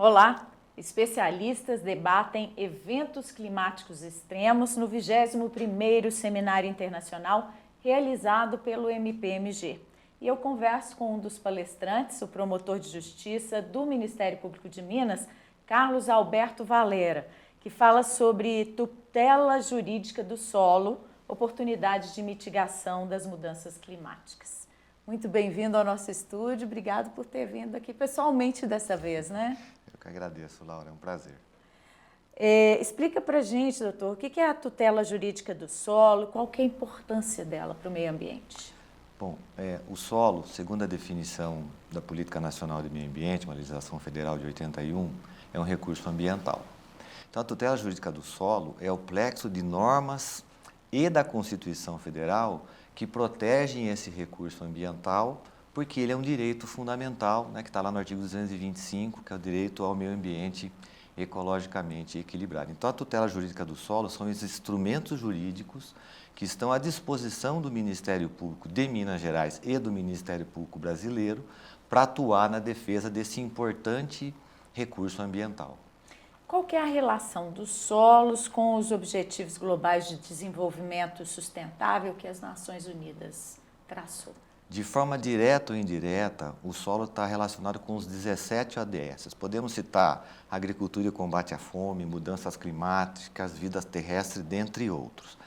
Olá! Especialistas debatem eventos climáticos extremos no 21º Seminário Internacional realizado pelo MPMG. E eu converso com um dos palestrantes, o promotor de justiça do Ministério Público de Minas, Carlos Alberto Valera, que fala sobre tutela jurídica do solo, oportunidades de mitigação das mudanças climáticas. Muito bem-vindo ao nosso estúdio, obrigado por ter vindo aqui pessoalmente dessa vez, né? Eu que agradeço, Laura, é um prazer. Explica pra gente, doutor, o que é a tutela jurídica do solo, qual que é a importância dela para o meio ambiente? Bom, o solo, segundo a definição da Política Nacional de Meio Ambiente, uma legislação federal de 81, é um recurso ambiental. Então, a tutela jurídica do solo é o plexo de normas e da Constituição Federal que protegem esse recurso ambiental, porque ele é um direito fundamental, né, que está lá no artigo 225, que é o direito ao meio ambiente ecologicamente equilibrado. Então, a tutela jurídica do solo são os instrumentos jurídicos que estão à disposição do Ministério Público de Minas Gerais e do Ministério Público Brasileiro para atuar na defesa desse importante recurso ambiental. Qual que é a relação dos solos com os Objetivos Globais de Desenvolvimento Sustentável que as Nações Unidas traçou? De forma direta ou indireta, o solo está relacionado com os 17 ODS. Podemos citar agricultura e combate à fome, mudanças climáticas, vida terrestre, dentre outros.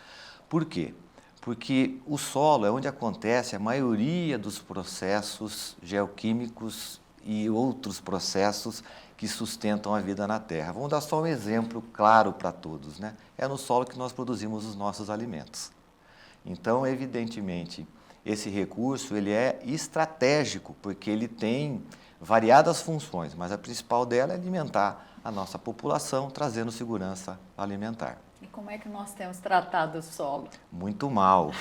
Por quê? Porque o solo é onde acontece a maioria dos processos geoquímicos e outros processos que sustentam a vida na Terra. Vamos dar só um exemplo claro para todos, né? É no solo que nós produzimos os nossos alimentos. Então, evidentemente, esse recurso ele é estratégico, porque ele tem variadas funções, mas a principal dela é alimentar a nossa população, trazendo segurança alimentar. E como é que nós temos tratado o solo? Muito mal,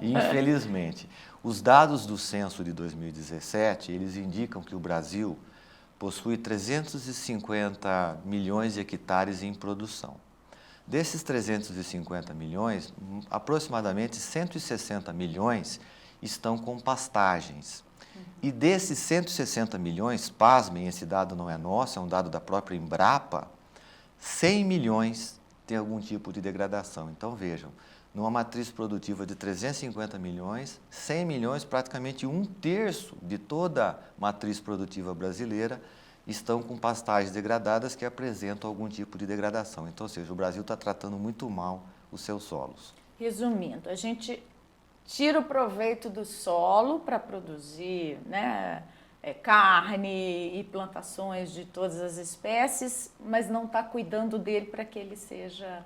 infelizmente. Os dados do censo de 2017, eles indicam que o Brasil possui 350 milhões de hectares em produção. Desses 350 milhões, aproximadamente 160 milhões estão com pastagens. E desses 160 milhões, pasmem, esse dado não é nosso, é um dado da própria Embrapa, 100 milhões tem algum tipo de degradação. Então, vejam, numa matriz produtiva de 350 milhões, 100 milhões, praticamente um terço de toda a matriz produtiva brasileira, estão com pastagens degradadas que apresentam algum tipo de degradação. Então, ou seja, o Brasil está tratando muito mal os seus solos. Resumindo, a gente tira o proveito do solo para produzir, né, carne e plantações de todas as espécies, mas não está cuidando dele para que ele seja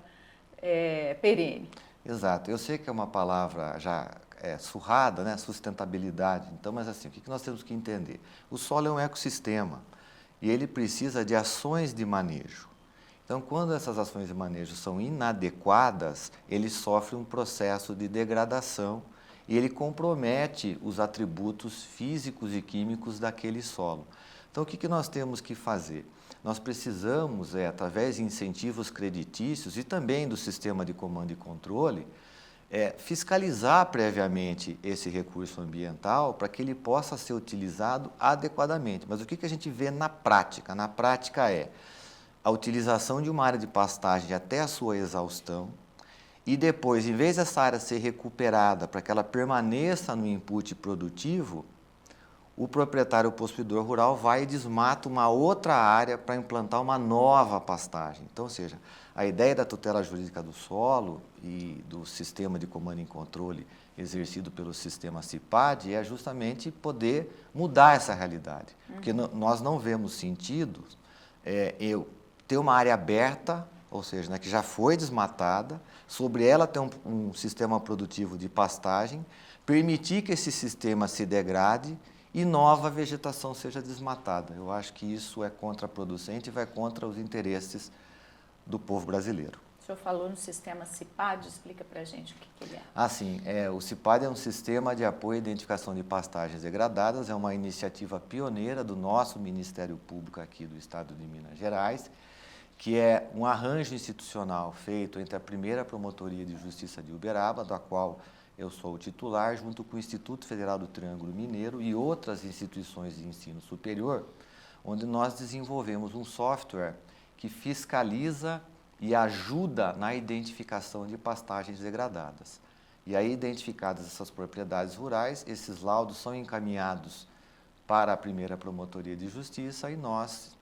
perene. Exato. Eu sei que é uma palavra já surrada, né, sustentabilidade. Então, mas assim, o que nós temos que entender? O solo é um ecossistema e ele precisa de ações de manejo. Então, quando essas ações de manejo são inadequadas, ele sofre um processo de degradação e ele compromete os atributos físicos e químicos daquele solo. Então, o que nós temos que fazer? Nós precisamos, através de incentivos creditícios e também do sistema de comando e controle, fiscalizar previamente esse recurso ambiental para que ele possa ser utilizado adequadamente. Mas o que a gente vê na prática? Na prática a utilização de uma área de pastagem até a sua exaustão e depois, em vez dessa área ser recuperada para que ela permaneça no input produtivo, o proprietário ou possuidor rural vai e desmata uma outra área para implantar uma nova pastagem. Então, ou seja, a ideia da tutela jurídica do solo e do sistema de comando e controle exercido pelo sistema CIPAD é justamente poder mudar essa realidade. Porque nós não vemos sentido eu ter uma área aberta, ou seja, né, que já foi desmatada, sobre ela ter um sistema produtivo de pastagem, permitir que esse sistema se degrade e nova vegetação seja desmatada. Eu acho que isso é contraproducente e vai contra os interesses do povo brasileiro. O senhor falou no sistema CIPAD, explica para a gente o que ele é. Ah, sim. O CIPAD é um sistema de apoio à identificação de pastagens degradadas, é uma iniciativa pioneira do nosso Ministério Público aqui do Estado de Minas Gerais, que é um arranjo institucional feito entre a primeira Promotoria de Justiça de Uberaba, da qual eu sou o titular, junto com o Instituto Federal do Triângulo Mineiro e outras instituições de ensino superior, onde nós desenvolvemos um software que fiscaliza e ajuda na identificação de pastagens degradadas. E aí, identificadas essas propriedades rurais, esses laudos são encaminhados para a primeira Promotoria de Justiça e nós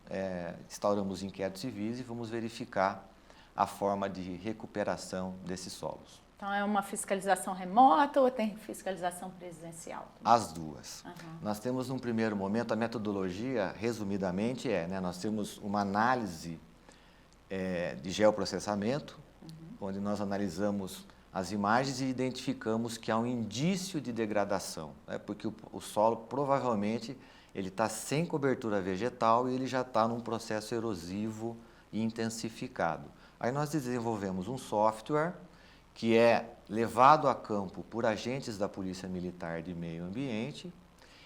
instauramos inquéritos civis e vamos verificar a forma de recuperação desses solos. Então, é uma fiscalização remota ou tem fiscalização presencial? As duas. Uhum. Nós temos, num primeiro momento, a metodologia, resumidamente, nós temos uma análise de geoprocessamento, onde nós analisamos as imagens e identificamos que há um indício de degradação, porque o solo provavelmente ele está sem cobertura vegetal e ele já está num processo erosivo e intensificado. Aí nós desenvolvemos um software que é levado a campo por agentes da Polícia Militar de Meio Ambiente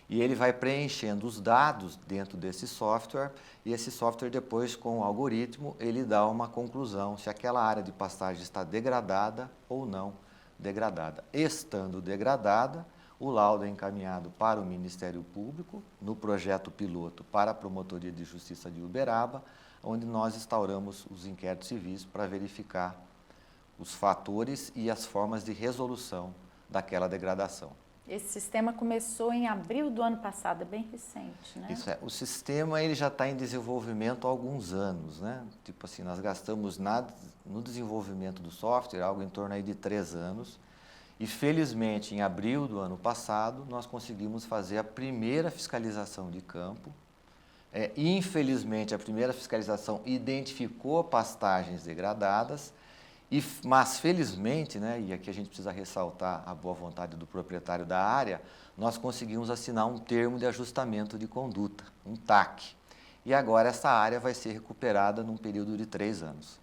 e ele vai preenchendo os dados dentro desse software e esse software depois, com o algoritmo, ele dá uma conclusão se aquela área de pastagem está degradada ou não degradada. Estando degradada, o laudo é encaminhado para o Ministério Público, no projeto piloto para a Promotoria de Justiça de Uberaba, onde nós instauramos os inquéritos civis para verificar os fatores e as formas de resolução daquela degradação. Esse sistema começou em abril do ano passado, é bem recente, né? Isso o sistema ele já está em desenvolvimento há alguns anos, né? Tipo assim, nós gastamos no desenvolvimento do software algo em torno aí de 3 anos e felizmente em abril do ano passado nós conseguimos fazer a primeira fiscalização de campo. Infelizmente a primeira fiscalização identificou pastagens degradadas, mas felizmente, né, e aqui a gente precisa ressaltar a boa vontade do proprietário da área, nós conseguimos assinar um termo de ajustamento de conduta, um TAC. E agora essa área vai ser recuperada num período de 3 anos.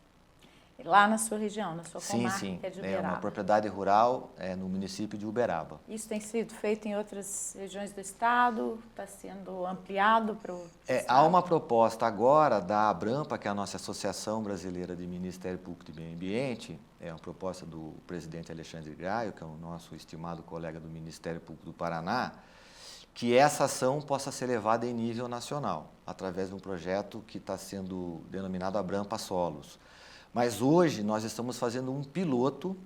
Lá na sua região, na sua comarca sim, de Uberaba? É uma propriedade rural no município de Uberaba. Isso tem sido feito em outras regiões do estado? Está sendo ampliado para o estado? Há uma proposta agora da Abrampa, que é a nossa Associação Brasileira de Ministério Público de Meio Ambiente, é uma proposta do presidente Alexandre Graio, que é o nosso estimado colega do Ministério Público do Paraná, que essa ação possa ser levada em nível nacional, através de um projeto que está sendo denominado Abrampa Solos. Mas hoje nós estamos fazendo um piloto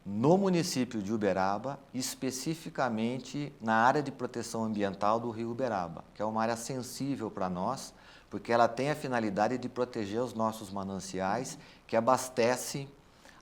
no município de Uberaba, especificamente na área de proteção ambiental do rio Uberaba, que é uma área sensível para nós, porque ela tem a finalidade de proteger os nossos mananciais que abastecem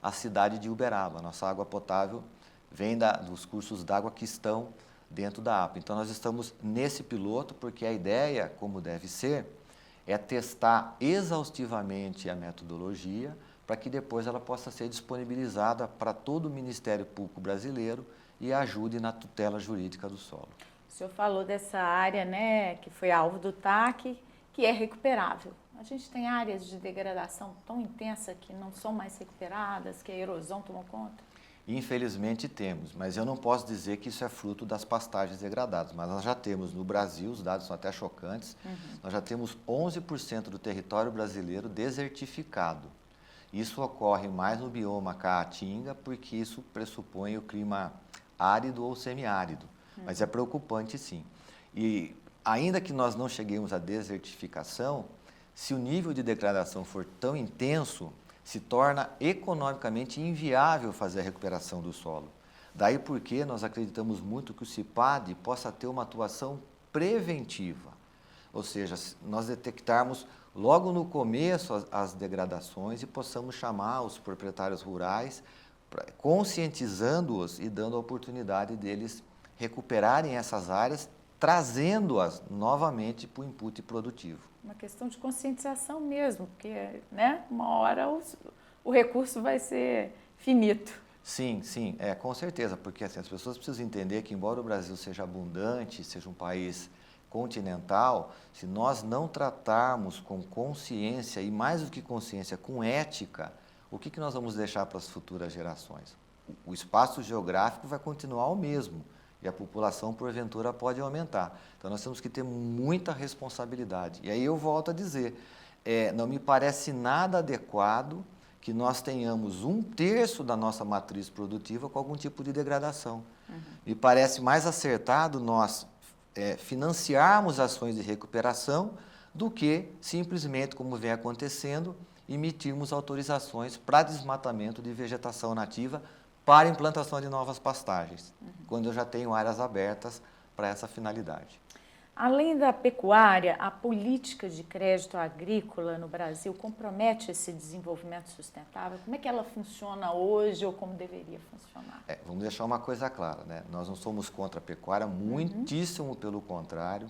a cidade de Uberaba. Nossa água potável vem dos cursos d'água que estão dentro da APA. Então nós estamos nesse piloto porque a ideia, como deve ser, é testar exaustivamente a metodologia para que depois ela possa ser disponibilizada para todo o Ministério Público brasileiro e ajude na tutela jurídica do solo. O senhor falou dessa área, né, que foi alvo do TAC, que é recuperável. A gente tem áreas de degradação tão intensa que não são mais recuperadas, que a erosão tomou conta? Infelizmente temos, mas eu não posso dizer que isso é fruto das pastagens degradadas, mas nós já temos no Brasil, os dados são até chocantes, nós já temos 11% do território brasileiro desertificado. Isso ocorre mais no bioma Caatinga, porque isso pressupõe o clima árido ou semiárido, mas é preocupante sim. E ainda que nós não cheguemos à desertificação, se o nível de degradação for tão intenso, se torna economicamente inviável fazer a recuperação do solo. Daí porque nós acreditamos muito que o CIPAD possa ter uma atuação preventiva, ou seja, nós detectarmos logo no começo as degradações e possamos chamar os proprietários rurais, conscientizando-os e dando a oportunidade deles recuperarem essas áreas, trazendo-as novamente para o input produtivo. Uma questão de conscientização mesmo, porque, né, uma hora o recurso vai ser finito. Sim, com certeza, porque assim, as pessoas precisam entender que, embora o Brasil seja abundante, seja um país continental, se nós não tratarmos com consciência, e mais do que consciência, com ética, o que nós vamos deixar para as futuras gerações? O espaço geográfico vai continuar o mesmo, e a população, porventura, pode aumentar. Então, nós temos que ter muita responsabilidade. E aí eu volto a dizer, não me parece nada adequado que nós tenhamos 1/3 da nossa matriz produtiva com algum tipo de degradação. Me parece mais acertado nós financiarmos ações de recuperação do que simplesmente, como vem acontecendo, emitirmos autorizações para desmatamento de vegetação nativa para implantação de novas pastagens, quando eu já tenho áreas abertas para essa finalidade. Além da pecuária, a política de crédito agrícola no Brasil compromete esse desenvolvimento sustentável? Como é que ela funciona hoje ou como deveria funcionar? Vamos deixar uma coisa clara, né? Nós não somos contra a pecuária, muitíssimo pelo contrário.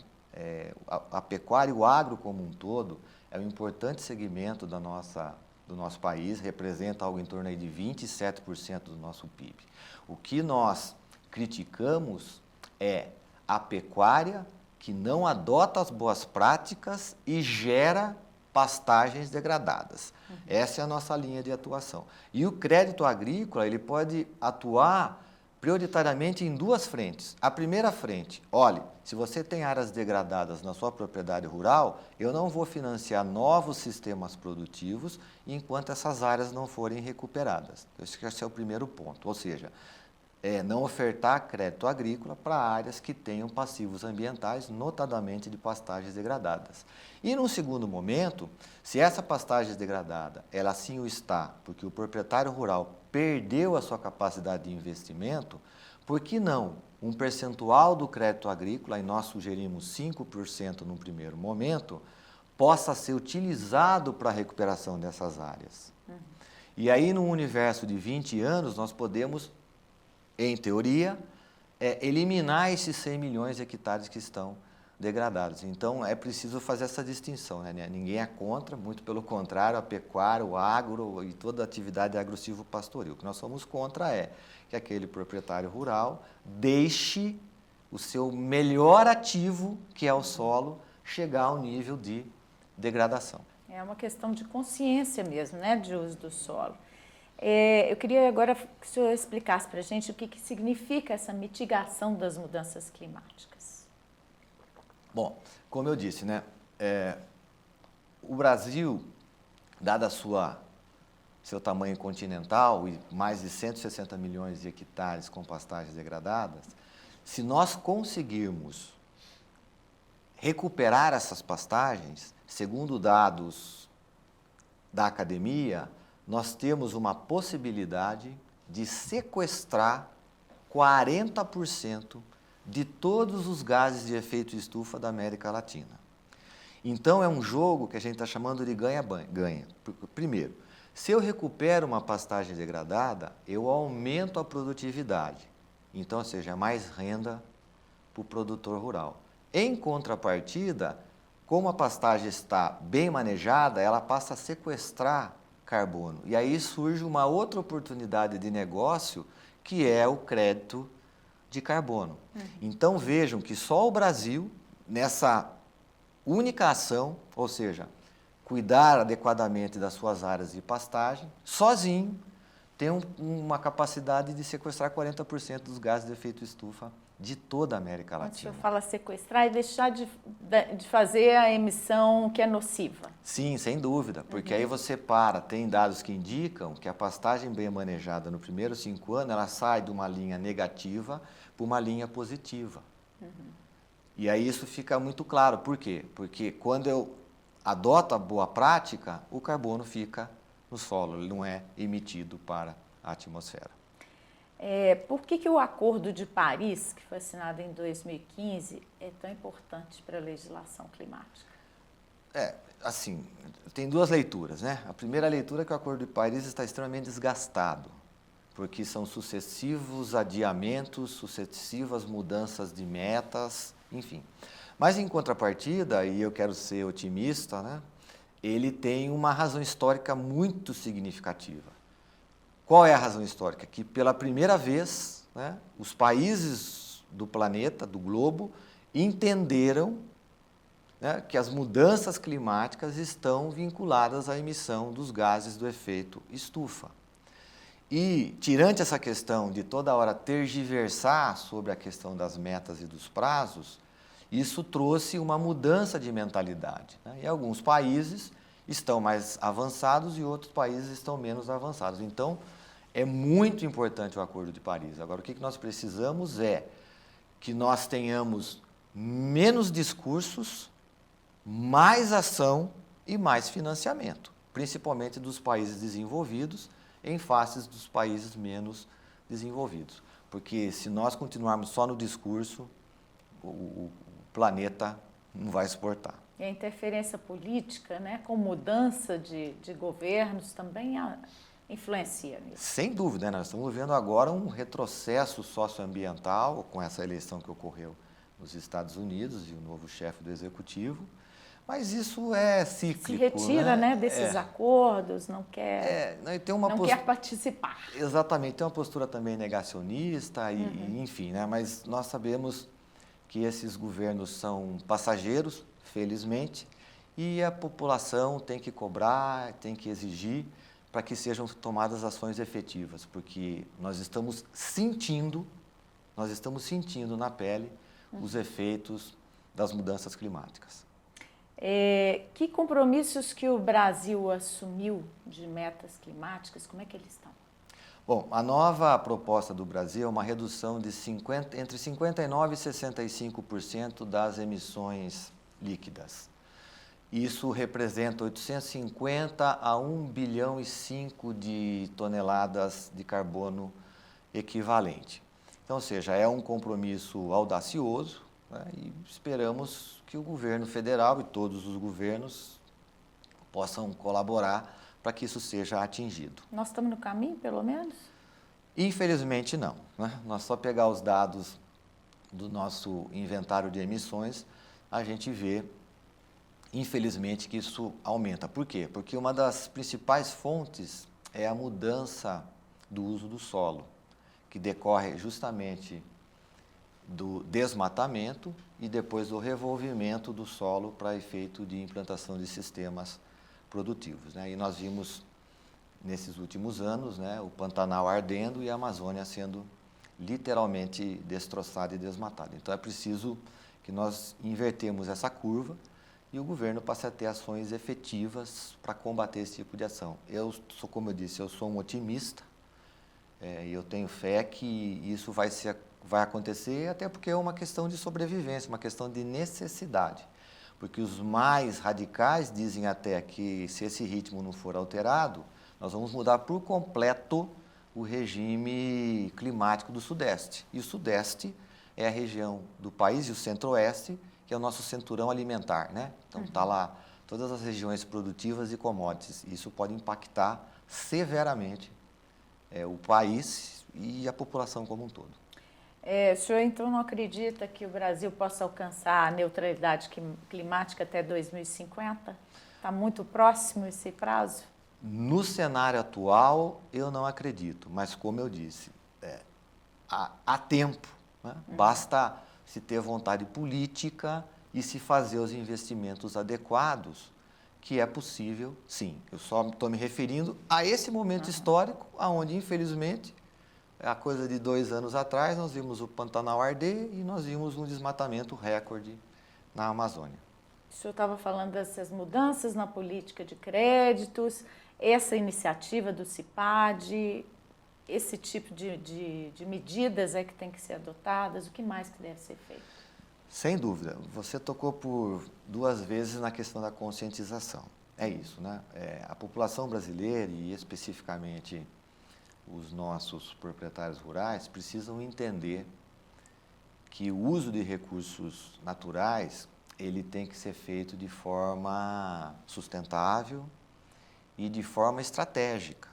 A pecuária e o agro como um todo é um importante segmento do nosso país, representa algo em torno aí de 27% do nosso PIB. O que nós criticamos é a pecuária que não adota as boas práticas e gera pastagens degradadas. Essa é a nossa linha de atuação. E o crédito agrícola, ele pode atuar prioritariamente em duas frentes. A primeira frente, olhe, se você tem áreas degradadas na sua propriedade rural, eu não vou financiar novos sistemas produtivos enquanto essas áreas não forem recuperadas. Esse é o primeiro ponto, ou seja, não ofertar crédito agrícola para áreas que tenham passivos ambientais, notadamente de pastagens degradadas. E num segundo momento, se essa pastagem degradada, ela assim o está, porque o proprietário rural perdeu a sua capacidade de investimento, por que não um percentual do crédito agrícola, e nós sugerimos 5% no primeiro momento, possa ser utilizado para a recuperação dessas áreas. E aí, num universo de 20 anos, nós podemos, em teoria, eliminar esses 100 milhões de hectares que estão degradados. Então, é preciso fazer essa distinção, né? Ninguém é contra, muito pelo contrário, a pecuária, o agro e toda a atividade agro-silvopastoril. O que nós somos contra é que aquele proprietário rural deixe o seu melhor ativo, que é o solo, chegar ao nível de degradação. É uma questão de consciência mesmo, né, de uso do solo. Eu queria agora que o senhor explicasse para a gente o que significa essa mitigação das mudanças climáticas. Bom, como eu disse, né, o Brasil, dada seu tamanho continental e mais de 160 milhões de hectares com pastagens degradadas, se nós conseguirmos recuperar essas pastagens, segundo dados da academia, nós temos uma possibilidade de sequestrar 40% de todos os gases de efeito estufa da América Latina. Então, é um jogo que a gente está chamando de ganha-ganha. Primeiro, se eu recupero uma pastagem degradada, eu aumento a produtividade. Então, ou seja, mais renda para o produtor rural. Em contrapartida, como a pastagem está bem manejada, ela passa a sequestrar carbono. E aí surge uma outra oportunidade de negócio, que é o crédito de carbono. Então, vejam que só o Brasil, nessa única ação, ou seja, cuidar adequadamente das suas áreas de pastagem, sozinho, tem uma capacidade de sequestrar 40% dos gases de efeito estufa de toda a América Latina. O senhor fala sequestrar e deixar de fazer a emissão que é nociva. Sim, sem dúvida, porque aí você tem dados que indicam que a pastagem bem manejada no primeiro 5 anos, ela sai de uma linha negativa para uma linha positiva. E aí isso fica muito claro. Por quê? Porque quando eu adoto a boa prática, o carbono fica no solo, ele não é emitido para a atmosfera. Por que o Acordo de Paris, que foi assinado em 2015, é tão importante para a legislação climática? Assim, tem duas leituras, né? A primeira leitura é que o Acordo de Paris está extremamente desgastado, porque são sucessivos adiamentos, sucessivas mudanças de metas, enfim. Mas, em contrapartida, e eu quero ser otimista, né? Ele tem uma razão histórica muito significativa. Qual é a razão histórica? Que pela primeira vez, né, os países do planeta, do globo, entenderam, né, que as mudanças climáticas estão vinculadas à emissão dos gases do efeito estufa. E, tirante essa questão de toda hora tergiversar sobre a questão das metas e dos prazos, isso trouxe uma mudança de mentalidade, né? E alguns países estão mais avançados e outros países estão menos avançados. Então, é muito importante o Acordo de Paris. Agora, o que nós precisamos é que nós tenhamos menos discursos, mais ação e mais financiamento, principalmente dos países desenvolvidos em face dos países menos desenvolvidos. Porque se nós continuarmos só no discurso, o planeta não vai suportar. E a interferência política, né, com mudança de governos, também influencia nisso. Sem dúvida, né? Nós estamos vendo agora um retrocesso socioambiental com essa eleição que ocorreu nos Estados Unidos e o novo chefe do executivo, mas isso é cíclico. Se retira, né, desses acordos, não quer participar. Exatamente, tem uma postura também negacionista, enfim, né? Mas nós sabemos que esses governos são passageiros, felizmente, e a população tem que cobrar, tem que exigir para que sejam tomadas ações efetivas, porque nós estamos sentindo na pele os efeitos das mudanças climáticas. Que compromissos que o Brasil assumiu de metas climáticas, como é que eles estão? Bom, a nova proposta do Brasil é uma redução de entre 59% e 65% das emissões líquidas. Isso representa 850 a 1,5 bilhão de toneladas de carbono equivalente. Então, ou seja, é um compromisso audacioso, né, e esperamos que o governo federal e todos os governos possam colaborar para que isso seja atingido. Nós estamos no caminho, pelo menos? Infelizmente, não, né? Nós só pegar os dados do nosso inventário de emissões, a gente vê, infelizmente, que isso aumenta. Por quê? Porque uma das principais fontes é a mudança do uso do solo, que decorre justamente do desmatamento e depois do revolvimento do solo para efeito de implantação de sistemas produtivos, né? E nós vimos, nesses últimos anos, né, o Pantanal ardendo e a Amazônia sendo literalmente destroçada e desmatada. Então, é preciso que nós invertemos essa curva e o governo passe a ter ações efetivas para combater esse tipo de ação. Como eu disse, eu sou um otimista e eu tenho fé que isso vai acontecer, até porque é uma questão de sobrevivência, uma questão de necessidade. Porque os mais radicais dizem até que, se esse ritmo não for alterado, nós vamos mudar por completo o regime climático do Sudeste. E o Sudeste é a região do país, e o Centro-Oeste, que é o nosso cinturão alimentar, né? Então, está lá todas as regiões produtivas e commodities. Isso pode impactar severamente o país e a população como um todo. O senhor, então, não acredita que o Brasil possa alcançar a neutralidade climática até 2050? Está muito próximo esse prazo? No cenário atual, eu não acredito, mas como eu disse, há tempo, né? Basta se ter vontade política e se fazer os investimentos adequados, que é possível, sim. Eu só estou me referindo a esse momento histórico, onde, infelizmente, a coisa de 2 anos atrás, nós vimos o Pantanal arder e nós vimos um desmatamento recorde na Amazônia. O senhor estava falando dessas mudanças na política de créditos, essa iniciativa do CIPAD, esse tipo de medidas que tem que ser adotadas, o que mais que deve ser feito? Sem dúvida. Você tocou por 2 vezes na questão da conscientização. É isso, né? A população brasileira, e especificamente os nossos proprietários rurais, precisam entender que o uso de recursos naturais, ele tem que ser feito de forma sustentável e de forma estratégica,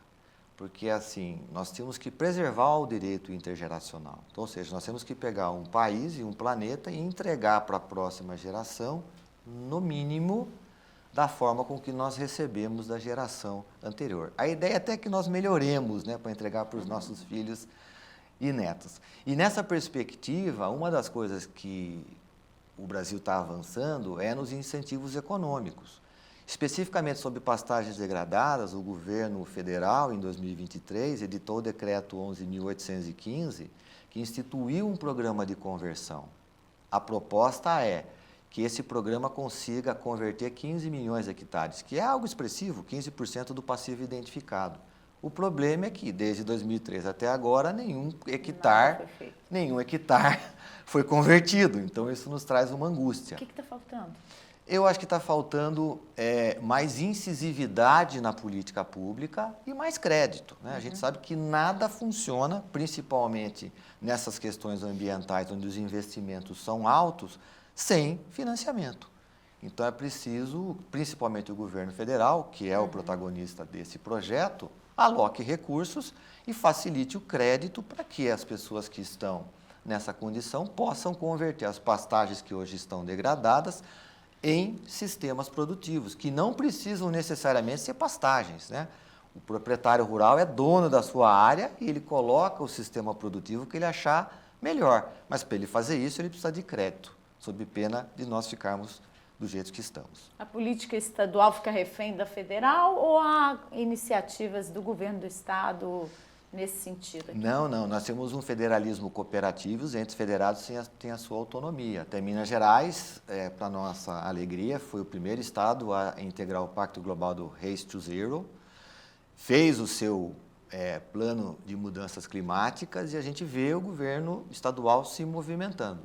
porque assim, nós temos que preservar o direito intergeracional. Então, ou seja, nós temos que pegar um país e um planeta e entregar para a próxima geração, no mínimo, da forma com que nós recebemos da geração anterior. A ideia é até que nós melhoremos, né, para entregar para os nossos filhos e netos. E nessa perspectiva, uma das coisas que o Brasil está avançando é nos incentivos econômicos. Especificamente sobre pastagens degradadas, o governo federal, em 2023, editou o decreto 11.815, que instituiu um programa de conversão. A proposta é que esse programa consiga converter 15 milhões de hectares, que é algo expressivo, 15% do passivo identificado. O problema é que, desde 2013 até agora, nenhum hectare foi convertido. Então, isso nos traz uma angústia. O que está faltando? Eu acho que está faltando mais incisividade na política pública e mais crédito, né? A gente sabe que nada funciona, principalmente nessas questões ambientais, onde os investimentos são altos, sem financiamento. Então é preciso, principalmente o governo federal, que é o protagonista desse projeto, aloque recursos e facilite o crédito para que as pessoas que estão nessa condição possam converter as pastagens que hoje estão degradadas em sistemas produtivos, que não precisam necessariamente ser pastagens, né? O proprietário rural é dono da sua área e ele coloca o sistema produtivo que ele achar melhor. Mas para ele fazer isso, ele precisa de crédito, sob pena de nós ficarmos do jeito que estamos. A política estadual fica refém da federal ou há iniciativas do governo do estado nesse sentido aqui? Não, nós temos um federalismo cooperativo, os entes federados têm a sua autonomia. Até Minas Gerais, para nossa alegria, foi o primeiro estado a integrar o Pacto Global do Race to Zero, fez o seu plano de mudanças climáticas e a gente vê o governo estadual se movimentando.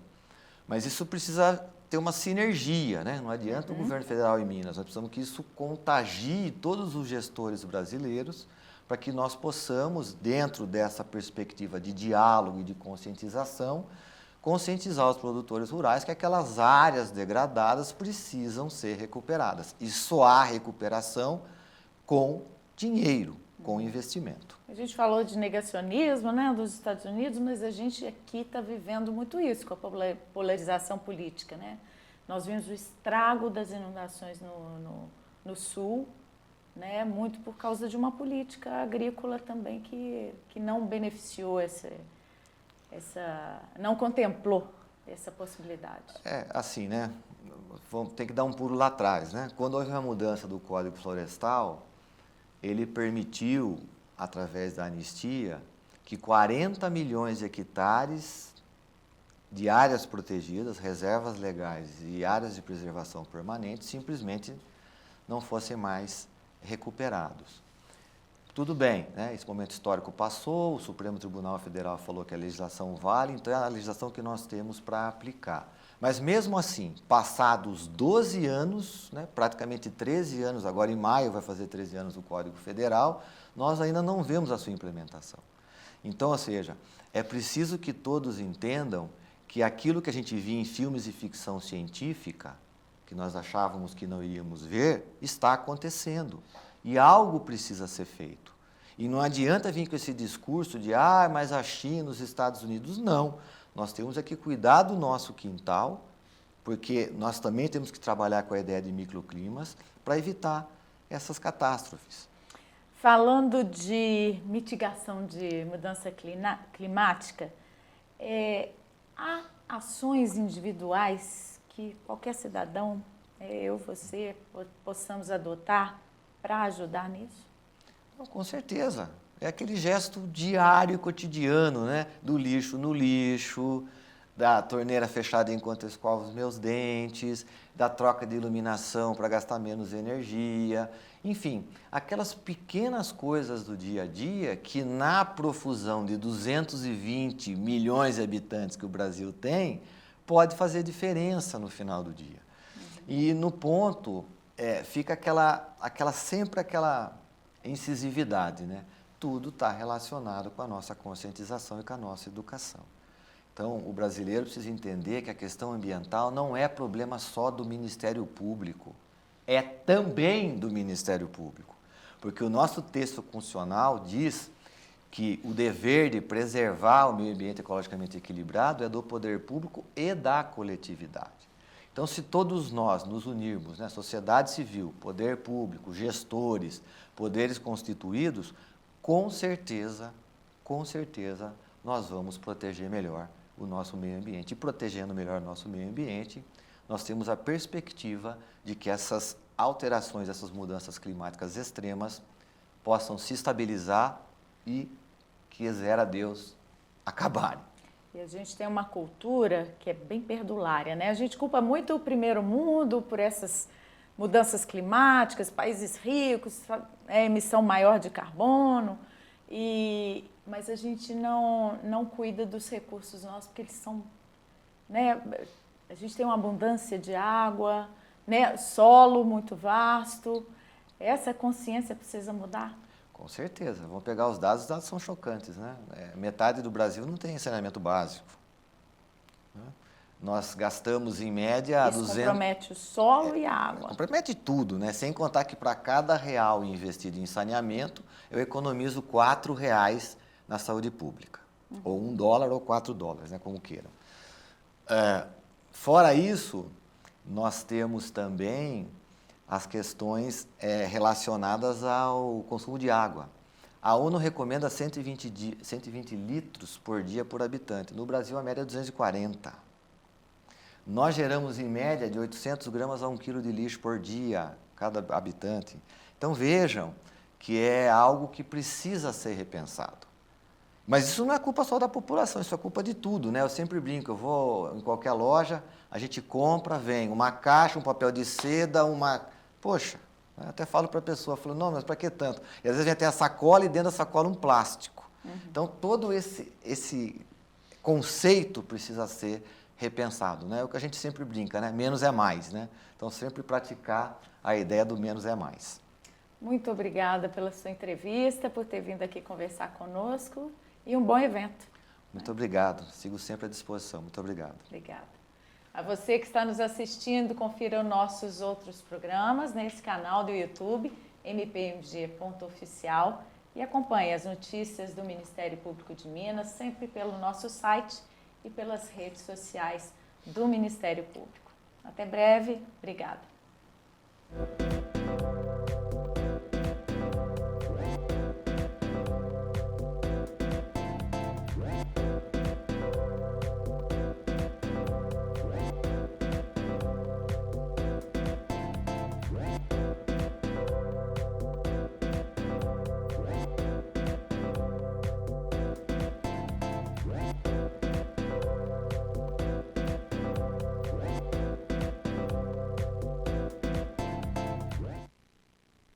Mas isso precisa ter uma sinergia, né? Não adianta o governo federal e Minas, nós precisamos que isso contagie todos os gestores brasileiros para que nós possamos, dentro dessa perspectiva de diálogo e de conscientização, conscientizar os produtores rurais que aquelas áreas degradadas precisam ser recuperadas. E só há recuperação com dinheiro, com investimento. A gente falou de negacionismo, né, dos Estados Unidos, mas a gente aqui está vivendo muito isso com a polarização política, né? Nós vimos o estrago das inundações no sul, né, muito por causa de uma política agrícola também que não beneficiou não contemplou essa possibilidade. Assim, né? Tem que dar um pulo lá atrás, né? Quando houve a mudança do Código Florestal, ele permitiu, através da anistia, que 40 milhões de hectares de áreas protegidas, reservas legais e áreas de preservação permanente simplesmente não fossem mais recuperados. Tudo bem, né? Esse momento histórico passou, o Supremo Tribunal Federal falou que a legislação vale, então é a legislação que nós temos para aplicar. Mas mesmo assim, passados 12 anos, né, praticamente 13 anos, agora em maio vai fazer 13 anos o Código Federal, nós ainda não vemos a sua implementação. Então, ou seja, é preciso que todos entendam que aquilo que a gente via em filmes de ficção científica, que nós achávamos que não iríamos ver, está acontecendo. E algo precisa ser feito. E não adianta vir com esse discurso de, mas a China, os Estados Unidos, não. Nós temos que cuidar do nosso quintal, porque nós também temos que trabalhar com a ideia de microclimas para evitar essas catástrofes. Falando de mitigação de mudança climática, há ações individuais que qualquer cidadão, eu, você, possamos adotar para ajudar nisso? Com certeza. É aquele gesto diário, cotidiano, né? Do lixo no lixo, da torneira fechada enquanto eu escovo os meus dentes, da troca de iluminação para gastar menos energia. Enfim, aquelas pequenas coisas do dia a dia que na profusão de 220 milhões de habitantes que o Brasil tem, pode fazer diferença no final do dia. E no ponto, fica sempre aquela incisividade, né? Tudo está relacionado com a nossa conscientização e com a nossa educação. Então, o brasileiro precisa entender que a questão ambiental não é problema só do Ministério Público, é também do Ministério Público, porque o nosso texto constitucional diz que o dever de preservar o meio ambiente ecologicamente equilibrado é do poder público e da coletividade. Então, se todos nós nos unirmos, né, sociedade civil, poder público, gestores, poderes constituídos, com certeza, nós vamos proteger melhor o nosso meio ambiente. E protegendo melhor o nosso meio ambiente, nós temos a perspectiva de que essas alterações, essas mudanças climáticas extremas possam se estabilizar e, quisera Deus, acabarem. E a gente tem uma cultura que é bem perdulária, né? A gente culpa muito o primeiro mundo por essas mudanças climáticas, países ricos, emissão maior de carbono, mas a gente não cuida dos recursos nossos, porque eles são, né, a gente tem uma abundância de água, né, solo muito vasto. Essa consciência precisa mudar? Com certeza. Vamos pegar os dados são chocantes, né? Metade do Brasil não tem saneamento básico. Né? Nós gastamos em média... Isso compromete o solo e a água. Compromete tudo, né? Sem contar que para cada real investido em saneamento, eu economizo R$4 na saúde pública. Ou $1 ou $4, né? Como queiram. Fora isso, nós temos também as questões relacionadas ao consumo de água. A ONU recomenda 120 litros por dia por habitante. No Brasil, a média é 240. Nós geramos, em média, de 800 gramas a 1 quilo de lixo por dia, cada habitante. Então, vejam que é algo que precisa ser repensado. Mas isso não é culpa só da população, isso é culpa de tudo, né? Eu sempre brinco, eu vou em qualquer loja, a gente compra, vem uma caixa, um papel de seda, Poxa, eu até falo para a pessoa, falo, não, mas para que tanto? E às vezes vem até a sacola e dentro da sacola um plástico. Então, todo esse conceito precisa ser repensado, né? É o que a gente sempre brinca, né? Menos é mais, né? Então, sempre praticar a ideia do menos é mais. Muito obrigada pela sua entrevista, por ter vindo aqui conversar conosco e um bom evento. Muito obrigado, sigo sempre à disposição. Muito obrigado. Obrigada. A você que está nos assistindo, confira os nossos outros programas nesse canal do YouTube, mpmg.oficial, e acompanhe as notícias do Ministério Público de Minas, sempre pelo nosso site e pelas redes sociais do Ministério Público. Até breve, obrigada.